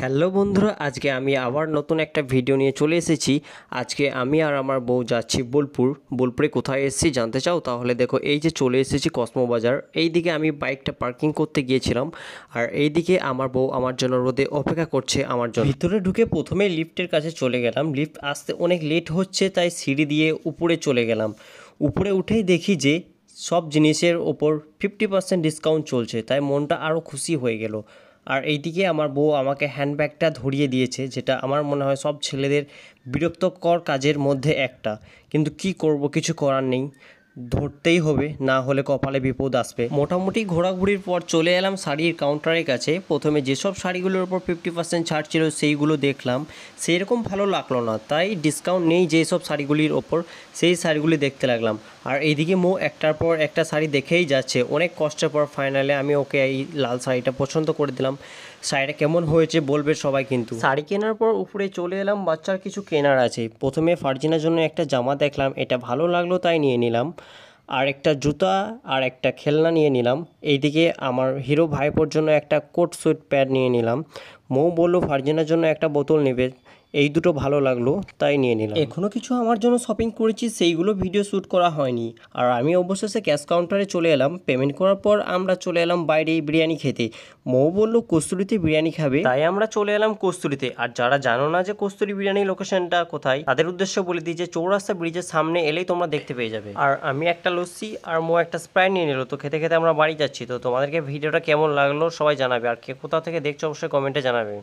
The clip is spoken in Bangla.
হ্যালো বন্ধুরা, আজকে আমি আবার নতুন একটা ভিডিও নিয়ে চলে এসেছি। আজকে আমি আর আমার বউ যাচ্ছি বোলপুরে কোথায় এসেছি জানতে চাও? তাহলে দেখো, এই যে চলে এসেছি কসমো বাজার। এই দিকে আমি বাইকটা পার্কিং করতে গিয়েছিলাম, আর এই দিকে আমার বউ আমার জন্য রোদে অপেক্ষা করছে আমার জন্য। ভিতরে ঢুকে প্রথমে লিফটের কাছে চলে গেলাম। লিফট আসতে অনেক লেট হচ্ছে, তাই সিঁড়ি দিয়ে উপরে চলে গেলাম। উপরে উঠেই দেখি যে সব জিনিসের ওপর 50% ডিসকাউন্ট চলছে, তাই মনটা আরও খুশি হয়ে গেল। আর এইদিকে আমার বউ আমাকে হ্যান্ডব্যাগটা ধরিয়ে দিয়েছে, যেটা আমার মনে হয় সব ছেলেদের বিরক্তকর কাজের মধ্যে একটা। কিন্তু কি করব, কিছু করার নেই, ধরতেই হবে, না হলে কপালে বিপদ আসবে। মোটামুটি ঘোরাঘুরির পর চলে এলাম শাড়ির কাউন্টারের কাছে। প্রথমে যেসব শাড়িগুলোর উপর 50% ছাড় ছিল সেইগুলো দেখলাম, সেরকম ভালো লাগলো না, তাই ডিসকাউন্ট নেই যেসব শাড়িগুলির ওপর, সেই শাড়িগুলি দেখতে লাগলাম। আর এইদিকে মো একটার পর একটা শাড়ি দেখেই যাচ্ছে। অনেক কষ্টের পর ফাইনালে আমি ওকে এই লাল শাড়িটা পছন্দ করে দিলাম। শাড়িটা কেমন হয়েছে বলবে সবাই। কিন্তু শাড়ি কেনার পর উপরে চলে এলাম, বাচ্চার কিছু কেনার আছে। প্রথমে ফার্জিনার জন্য একটা জামা দেখলাম, এটা ভালো লাগলো তাই নিয়ে নিলাম। আর একটা জুতা আর একটা খেলনা নিয়ে নিলাম। এইদিকে আমার হিরো ভাইপোর জন্য একটা কোট সুইট প্যান্ট নিয়ে নিলাম। মৌ বললো ফার্জিনার জন্য একটা বোতল নেবে, এই দুটো ভালো লাগলো তাই নিয়ে নিলাম। এখনও কিছু আমার জন্য শপিং করেছি, সেইগুলো ভিডিও শ্যুট করা হয়নি। আর আমি অবশেষে ক্যাশ কাউন্টারে চলে এলাম। পেমেন্ট করার পর আমরা চলে এলাম বাইরে বিরিয়ানি খেতে। মৌ বললো কস্তুরিতে বিরিয়ানি খাবে, তাই আমরা চলে এলাম কস্তুরিতে। আর যারা জানো না যে কস্তুরি বিরিয়ানি লোকেশনটা কোথায়, তাদের উদ্দেশ্য বলে দিই যে চৌরাস্তা ব্রিজের সামনে এলেই তোমরা দেখতে পেয়ে যাবে। আর আমি একটা লস্যি আর মৌ একটা স্প্রাইট নিয়ে নিল। তো খেতে খেতে আমরা বাড়ি যাচ্ছি। তো তোমাদেরকে ভিডিওটা কেমন লাগলো সবাই জানাবে, আর কে কোথা থেকে দেখছো অবশ্যই কমেন্টে জানাবে।